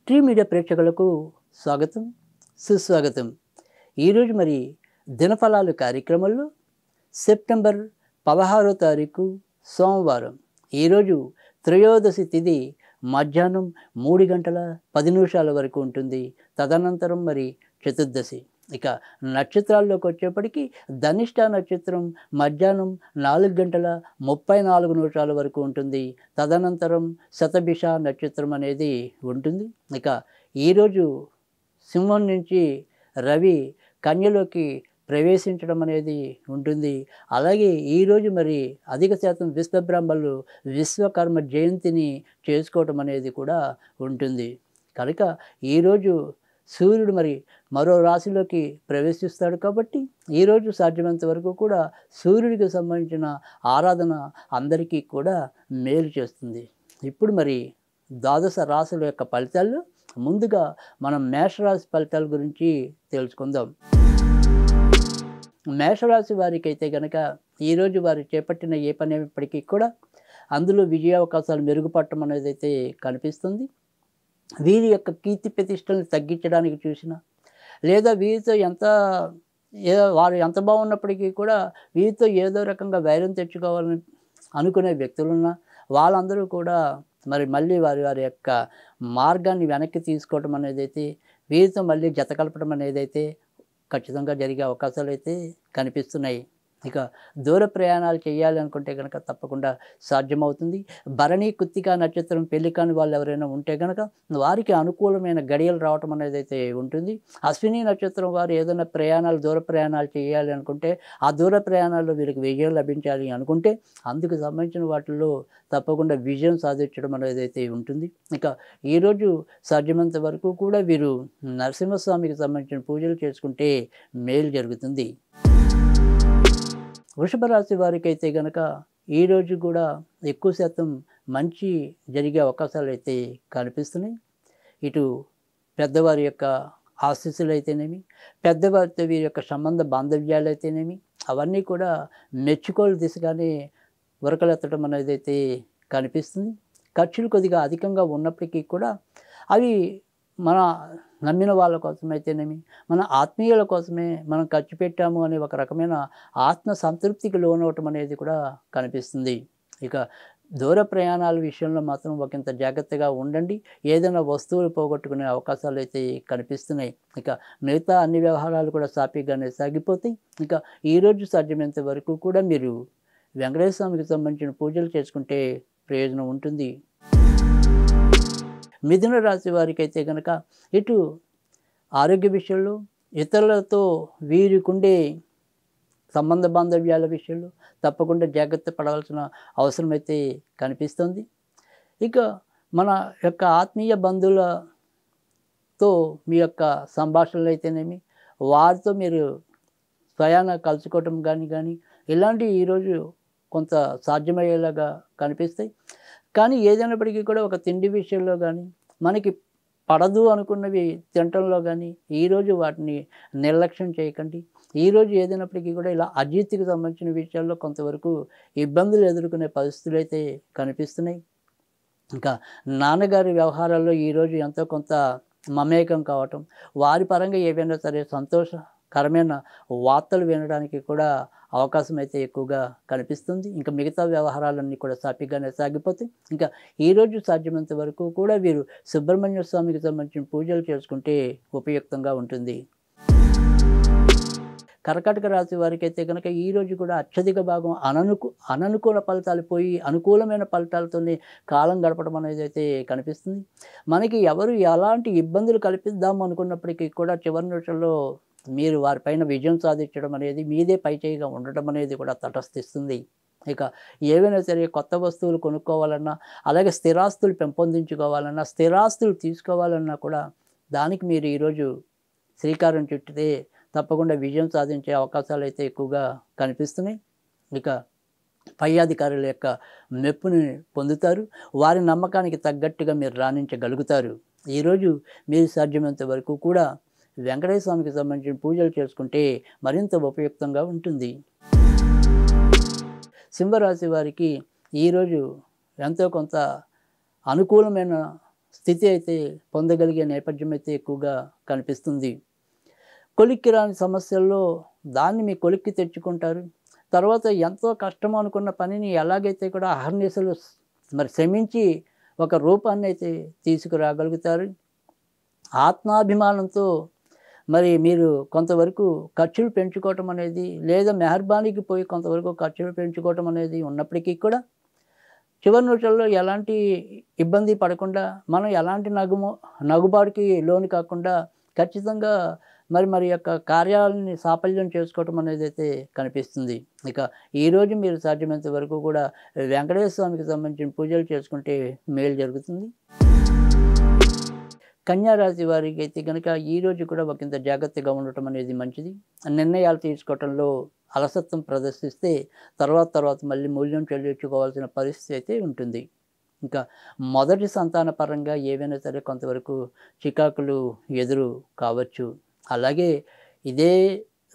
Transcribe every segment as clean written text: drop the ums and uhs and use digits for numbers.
Tree media ప్రేక్షకులకు స్వాగతం, సుస్వాగతం. ఈరోజు మరి దినఫలాలు కార్యక్రమంలో సెప్టెంబర్ 16వ తారీఖు సోమవారం. ఈరోజు త్రయోదశి తిథి మధ్యాహ్నం 3 గంటల 10 నిమిషాల వరకు ఉంటుంది. తదనంతరం మరి చతుర్దశి. ఇక నక్షత్రాల్లోకి వచ్చేప్పటికి ధనిష్ట నక్షత్రం మధ్యాహ్నం 4 గంటల 34 నిమిషాల వరకు ఉంటుంది. తదనంతరం శతభిష నక్షత్రం అనేది ఉంటుంది. ఇక ఈరోజు సింహం నుంచి రవి కన్యలోకి ప్రవేశించడం అనేది ఉంటుంది. అలాగే ఈరోజు మరి అధిక శాతం విశ్వబ్రహ్మలు విశ్వకర్మ జయంతిని చేసుకోవటం అనేది కూడా ఉంటుంది. కనుక ఈరోజు సూర్యుడు మరి మరో రాశిలోకి ప్రవేశిస్తాడు కాబట్టి ఈరోజు సాధ్యమైనంత వరకు కూడా సూర్యుడికి సంబంధించిన ఆరాధన అందరికీ కూడా మేలు చేస్తుంది. ఇప్పుడు మరి ద్వాదశ రాశుల యొక్క ఫలితాలు ముందుగా మనం మేషరాశి ఫలితాల గురించి తెలుసుకుందాం. మేషరాశి వారికి అయితే కనుక ఈరోజు వారు చేపట్టిన ఏ పని అయినప్పటికీ కూడా అందులో విజయావకాశాలు మెరుగుపడటం అనేది అయితే కనిపిస్తుంది. వీరి యొక్క కీర్తి ప్రతిష్టలను తగ్గించడానికి చూసిన లేదా వీరితో వారు ఎంత బాగున్నప్పటికీ కూడా వీరితో ఏదో రకంగా వైరం తెచ్చుకోవాలని అనుకునే వ్యక్తులున్నా వాళ్ళందరూ కూడా మరి మళ్ళీ వారి వారి యొక్క మార్గాన్ని వెనక్కి తీసుకోవడం అనేది అయితే వీరితో మళ్ళీ జత కలపడం అనేది అయితే ఖచ్చితంగా జరిగే అవకాశాలు అయితే కనిపిస్తున్నాయి. ఇక దూర ప్రయాణాలు చేయాలి అనుకుంటే కనుక తప్పకుండా సాధ్యమవుతుంది. భరణి కృత్తిక నక్షత్రం పెళ్లి కాని వాళ్ళు ఎవరైనా ఉంటే కనుక వారికి అనుకూలమైన గడియలు రావటం అనేది అయితే ఉంటుంది. అశ్విని నక్షత్రం వారు ఏదైనా దూర ప్రయాణాలు చేయాలి అనుకుంటే ఆ దూర ప్రయాణాల్లో వీరికి విజయం లభించాలి అనుకుంటే అందుకు సంబంధించిన వాటిల్లో తప్పకుండా విజయం సాధించడం అనేది అయితే ఉంటుంది. ఇక ఈరోజు సాధ్యమైనంత వరకు కూడా వీరు నరసింహస్వామికి సంబంధించిన పూజలు చేసుకుంటే మేలు జరుగుతుంది. వృషభ రాశి వారికి అయితే కనుక ఈరోజు కూడా ఎక్కువ శాతం మంచి జరిగే అవకాశాలు అయితే కనిపిస్తున్నాయి. ఇటు పెద్దవారి యొక్క ఆశీస్సులు అయితేనేమి, పెద్దవారితో వీరి యొక్క సంబంధ బాంధవ్యాలు అయితేనేమి అవన్నీ కూడా మెచ్చుకోలు దిశగానే ఉరకలెత్తడం అనేది అయితే కనిపిస్తుంది. ఖర్చులు కొద్దిగా అధికంగా ఉన్నప్పటికీ కూడా అవి మన నమ్మిన వాళ్ళ కోసమైతేనేమి మన ఆత్మీయుల కోసమే మనం ఖర్చు పెట్టాము అనే ఒక రకమైన ఆత్మ సంతృప్తికి లోనవటం అనేది కూడా కనిపిస్తుంది. ఇక దూర ప్రయాణాల విషయంలో మాత్రం ఒకంత జాగ్రత్తగా ఉండండి. ఏదైనా వస్తువులు పోగొట్టుకునే అవకాశాలు అయితే కనిపిస్తున్నాయి. ఇక మిగతా అన్ని వ్యవహారాలు కూడా సాఫీగానే సాగిపోతాయి. ఇక ఈరోజు సాధ్యమైనంత వరకు కూడా మీరు వెంకటేశ్వర స్వామికి సంబంధించిన పూజలు చేసుకుంటే ప్రయోజనం ఉంటుంది. మిథున రాశి వారికి అయితే కనుక ఇటు ఆరోగ్య విషయంలో ఇతరులతో వీరికుండే సంబంధ బాంధవ్యాల విషయంలో తప్పకుండా జాగ్రత్త పడవలసిన అవసరం అయితే కనిపిస్తుంది. ఇక మన యొక్క ఆత్మీయ బంధువులతో మీ యొక్క సంభాషణలు అయితేనేమి వారితో మీరు స్వయాన కలుసుకోవటం కానీ ఇలాంటివి ఈరోజు కొంత సాధ్యమయ్యేలాగా కనిపిస్తాయి. కానీ ఏదైనప్పటికీ కూడా ఒక తిండి విషయంలో కానీ మనకి పడదు అనుకున్నవి తినటంలో కానీ ఈరోజు వాటిని నిర్లక్ష్యం చేయకండి. ఈరోజు ఏదైనప్పటికీ కూడా ఇలా అజీర్తికి సంబంధించిన విషయాల్లో కొంతవరకు ఇబ్బందులు ఎదుర్కొనే పరిస్థితులు అయితే కనిపిస్తున్నాయి. ఇంకా నాన్నగారి వ్యవహారాల్లో ఈరోజు ఎంతో కొంత మమేకం కావటం, వారి పరంగా ఏవైనా సరే సంతోషకరమైన వార్తలు వినడానికి కూడా అవకాశం అయితే ఎక్కువగా కనిపిస్తుంది. ఇంకా మిగతా వ్యవహారాలన్నీ కూడా సాఫీగానే సాగిపోతాయి. ఇంకా ఈరోజు సాధ్యమైనంత వరకు కూడా వీరు సుబ్రహ్మణ్య స్వామికి సంబంధించిన పూజలు చేసుకుంటే ఉపయుక్తంగా ఉంటుంది. కర్కాటక రాశి వారికి అయితే కనుక ఈరోజు కూడా అత్యధిక భాగం అననుకూల ఫలితాలు పోయి అనుకూలమైన ఫలితాలతోనే కాలం గడపడం అనేది అయితే కనిపిస్తుంది. మనకి ఎవరు ఎలాంటి ఇబ్బందులు కల్పిద్దాము అనుకున్నప్పటికీ కూడా చివరి నిమిషంలో మీరు వారిపైన విజయం సాధించడం అనేది మీదే పైచేయిగా ఉండటం అనేది కూడా తటస్థిస్తుంది. ఇక ఏవైనా సరే కొత్త వస్తువులు కొనుక్కోవాలన్నా అలాగే స్థిరాస్తులు పెంపొందించుకోవాలన్నా స్థిరాస్తులు తీసుకోవాలన్నా కూడా దానికి మీరు ఈరోజు శ్రీకారం చుట్టితే తప్పకుండా విజయం సాధించే అవకాశాలు అయితే ఎక్కువగా కనిపిస్తున్నాయి. ఇక పై అధికారుల యొక్క మెప్పుని పొందుతారు. వారి నమ్మకానికి తగ్గట్టుగా మీరు రాణించగలుగుతారు. ఈరోజు మీరు సాధ్యమైనంత వరకు కూడా వెంకటేశ్వర స్వామికి సంబంధించిన పూజలు చేసుకుంటే మరింత ఉపయుక్తంగా ఉంటుంది. సింహరాశి వారికి ఈరోజు ఎంతో కొంత అనుకూలమైన స్థితి అయితే పొందగలిగే నేపథ్యం అయితే ఎక్కువగా కనిపిస్తుంది. కొలిక్కి రాని సమస్యల్లో దాన్ని మీ కొలిక్కి తెచ్చుకుంటారు. తర్వాత ఎంతో కష్టం అనుకున్న పనిని ఎలాగైతే కూడా అహర్నిశలు మరి శ్రమించి ఒక రూపాన్ని అయితే తీసుకురాగలుగుతారు. ఆత్మాభిమానంతో మరి మీరు కొంతవరకు ఖర్చులు పెంచుకోవటం అనేది, లేదా మెహర్బానీకి పోయి కొంతవరకు ఖర్చులు పెంచుకోవటం అనేది ఉన్నప్పటికీ కూడా చివరి నిమిషంలో ఎలాంటి ఇబ్బంది పడకుండా, మనం ఎలాంటి నగుబాటుకి లోను కాకుండా ఖచ్చితంగా మరి యొక్క కార్యాలని సాఫల్యం చేసుకోవటం అనేది అయితే కనిపిస్తుంది. ఇక ఈరోజు మీరు సాధ్యమైనంత వరకు కూడా వెంకటేశ్వర స్వామికి సంబంధించిన పూజలు చేసుకుంటే మేలు జరుగుతుంది. కన్యా రాశి వారికి అయితే కనుక ఈరోజు కూడా ఒకంత జాగ్రత్తగా ఉండటం అనేది మంచిది. నిర్ణయాలు తీసుకోవటంలో అలసత్వం ప్రదర్శిస్తే తర్వాత మళ్ళీ మూల్యం చెల్లించుకోవాల్సిన పరిస్థితి అయితే ఉంటుంది. ఇంకా మొదటి సంతాన పరంగా ఏవైనా సరే కొంతవరకు చికాకులు ఎదురు కావచ్చు. అలాగే ఇదే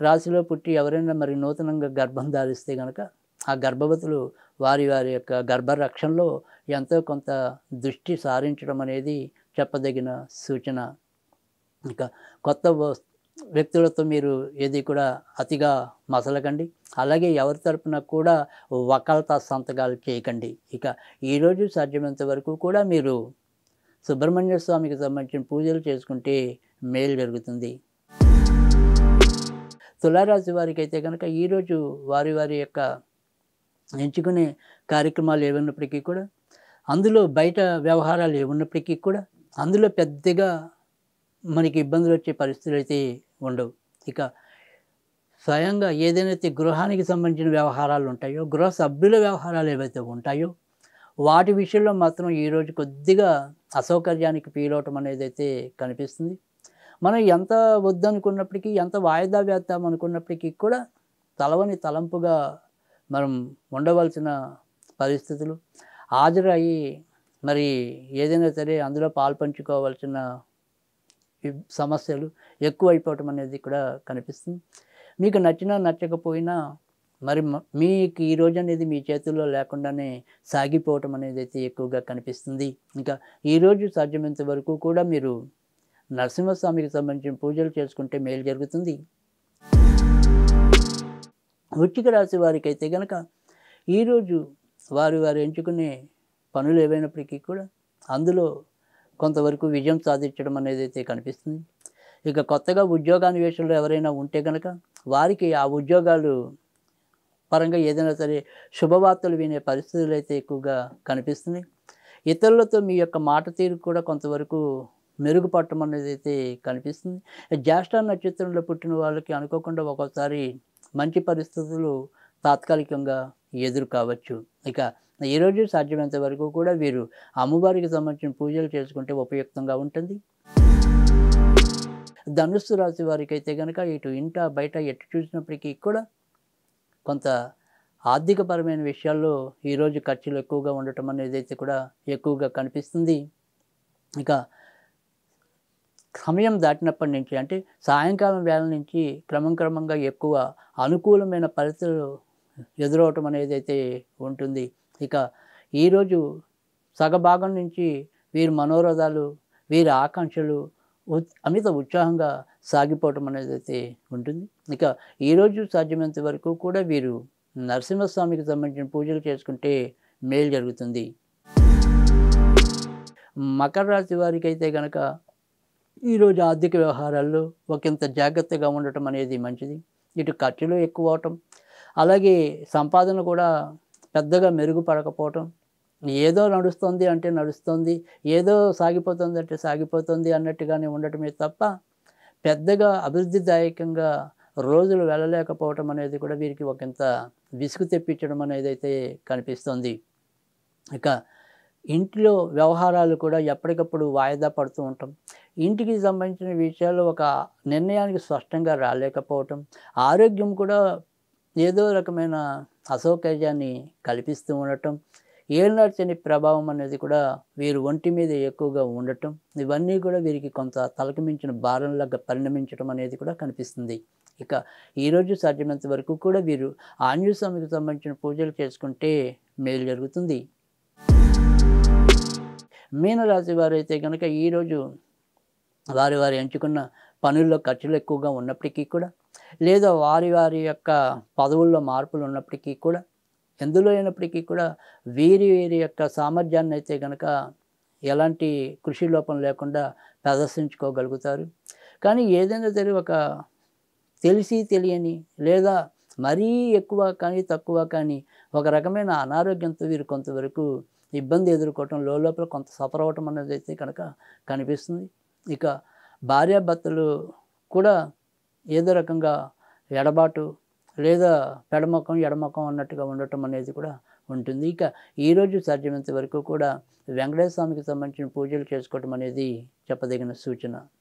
రాశిలో పుట్టి ఎవరైనా మరి నూతనంగా గర్భం ధారిస్తే కనుక ఆ గర్భవతులు వారి యొక్క గర్భరక్షణలో ఎంతో కొంత దృష్టి సారించడం అనేది చెప్పదగిన సూచన. ఇంకా కొత్త వ్యక్తులతో మీరు ఏది కూడా అతిగా మసలకండి. అలాగే ఎవరి తరపున కూడా వకాల్తా సంతకాలు చేయకండి. ఇక ఈరోజు సాధ్యమైనంత వరకు కూడా మీరు సుబ్రహ్మణ్య స్వామికి సంబంధించిన పూజలు చేసుకుంటే మేలు జరుగుతుంది. తులారాశి వారికి అయితే కనుక ఈరోజు వారి యొక్క ఎంచుకునే కార్యక్రమాలు ఏమున్నప్పటికీ కూడా, అందులో బయట వ్యవహారాలు ఏమున్నప్పటికీ కూడా అందులో పెద్దగా మనకి ఇబ్బందులు వచ్చే పరిస్థితులు అయితే ఉండవు. ఇక స్వయంగా ఏదైతే గృహానికి సంబంధించిన వ్యవహారాలు ఉంటాయో, గృహ సభ్యుల వ్యవహారాలు ఏవైతే ఉంటాయో వాటి విషయంలో మాత్రం ఈరోజు కొద్దిగా అసౌకర్యానికి ఫీలవటం అనేది అయితే కనిపిస్తుంది. మనం ఎంత వద్దనుకున్నప్పటికీ, ఎంత వాయిదా వేద్దాం అనుకున్నప్పటికీ కూడా తలవని తలంపుగా మనం ఉండవలసిన పరిస్థితులు, హాజరయ్యి మరి ఏదైనా సరే అందులో పాల్పంచుకోవాల్సిన సమస్యలు ఎక్కువైపోవటం అనేది కూడా కనిపిస్తుంది. మీకు నచ్చినా నచ్చకపోయినా మరి మీకు ఈరోజు అనేది మీ చేతుల్లో లేకుండానే సాగిపోవటం అనేది అయితే ఎక్కువగా కనిపిస్తుంది. ఇంకా ఈరోజు సాధ్యమైనంత వరకు కూడా మీరు నరసింహస్వామికి సంబంధించిన పూజలు చేసుకుంటే మేలు జరుగుతుంది. వృశ్చిక రాశి వారికి అయితే కనుక ఈరోజు వారు ఎంచుకునే పనులు ఏవైనప్పటికీ కూడా అందులో కొంతవరకు విజయం సాధించడం అనేది అయితే కనిపిస్తుంది. ఇక కొత్తగా ఉద్యోగాన్వేషణలో ఎవరైనా ఉంటే కనుక వారికి ఆ ఉద్యోగాలు పరంగా ఏదైనా సరే శుభవార్తలు వినే పరిస్థితులు అయితే ఎక్కువగా కనిపిస్తున్నాయి. ఇతరులతో మీ యొక్క మాట తీరు కూడా కొంతవరకు మెరుగుపడటం అనేది అయితే కనిపిస్తుంది. జ్యేష్ఠ నక్షత్రంలో పుట్టిన వాళ్ళకి అనుకోకుండా ఒక్కోసారి మంచి పరిస్థితులు తాత్కాలికంగా ఎదురు కావచ్చు. ఇక ఈరోజు సాధ్యమైనంత వరకు కూడా వీరు అమ్మవారికి సంబంధించిన పూజలు చేసుకుంటే ఉపయుక్తంగా ఉంటుంది. ధనుస్సు రాశి వారికి అయితే కనుక ఇటు ఇంట బయట ఎటు చూసినప్పటికీ కూడా కొంత ఆర్థికపరమైన విషయాల్లో ఈరోజు ఖర్చులు ఎక్కువగా ఉండటం అనేది అయితే కూడా ఎక్కువగా కనిపిస్తుంది. ఇక సమయం దాటినప్పటి నుంచి, అంటే సాయంకాలం వేళ నుంచి క్రమంగా ఎక్కువ అనుకూలమైన పరిస్థితులు ఎదురవటం అనేది అయితే ఉంటుంది. ఇక ఈరోజు సగభాగం నుంచి వీరి మనోరథాలు, వీరి ఆకాంక్షలు అమిత ఉత్సాహంగా సాగిపోవటం అనేది అయితే ఉంటుంది. ఇక ఈరోజు సాధ్యమైనంత వరకు కూడా వీరు నరసింహస్వామికి సంబంధించిన పూజలు చేసుకుంటే మేలు జరుగుతుంది. మకర రాశి వారికి అయితే కనుక ఈరోజు ఆర్థిక వ్యవహారాల్లో ఒకంత జాగ్రత్తగా ఉండటం అనేది మంచిది. ఇటు ఖర్చులు ఎక్కువ అవటం, అలాగే సంపాదన కూడా పెద్దగా మెరుగుపడకపోవటం, ఏదో నడుస్తుంది అంటే నడుస్తుంది, ఏదో సాగిపోతుంది అంటే సాగిపోతుంది అన్నట్టుగానే ఉండటమే తప్ప పెద్దగా అభివృద్ధిదాయకంగా రోజులు వెళ్ళలేకపోవటం అనేది కూడా వీరికి ఒకంత విసుగు తెప్పించడం అనేది అయితే కనిపిస్తుంది. ఇక ఇంట్లో వ్యవహారాలు కూడా ఎప్పటికప్పుడు వాయిదా పడుతూ ఉంటాం. ఇంటికి సంబంధించిన విషయాలు ఒక నిర్ణయానికి స్పష్టంగా రాలేకపోవటం, ఆరోగ్యం కూడా ఏదో రకమైన అసౌకర్యాన్ని కల్పిస్తూ ఉండటం, ఏళ్ళనాటి శని ప్రభావం అనేది కూడా వీరు ఒంటి మీద ఎక్కువగా ఉండటం, ఇవన్నీ కూడా వీరికి కొంత తలకు మించిన భారంలాగా పరిణమించడం అనేది కూడా కనిపిస్తుంది. ఇక ఈరోజు సాధ్యమైనంత వరకు కూడా వీరు ఆంజనేయ స్వామికి సంబంధించిన పూజలు చేసుకుంటే మేలు జరుగుతుంది. మీనరాశి వారైతే కనుక ఈరోజు వారి వారు ఎంచుకున్న పనుల్లో ఖర్చులు ఎక్కువగా ఉన్నప్పటికీ కూడా, లేదా వారి వారి యొక్క పదవుల్లో మార్పులు ఉన్నప్పటికీ కూడా, ఎందులో అయినప్పటికీ కూడా వీరి వీరి యొక్క సామర్థ్యాన్ని అయితే గనక ఎలాంటి కృషి లోపం లేకుండా ప్రదర్శించుకోగలుగుతారు. కానీ ఏదైనా సరే ఒక తెలిసి తెలియని లేదా మరీ ఎక్కువ కానీ తక్కువ కానీ ఒక రకమైన అనారోగ్యంతో వీరు కొంతవరకు ఇబ్బంది ఎదుర్కోవటం, లోపల కొంత సఫర్ అవ్వటం అనేది అయితే కనుక కనిపిస్తుంది. ఇక భార్యాభర్తలు కూడా ఏదో రకంగా ఎడబాటు లేదా పెడమొఖం ఎడమొఖం అన్నట్టుగా ఉండటం అనేది కూడా ఉంటుంది. ఇక ఈరోజు సాధ్యమైనంత వరకు కూడా వెంకటేశ్వర స్వామికి సంబంధించిన పూజలు చేసుకోవటం అనేది చెప్పదగిన సూచన.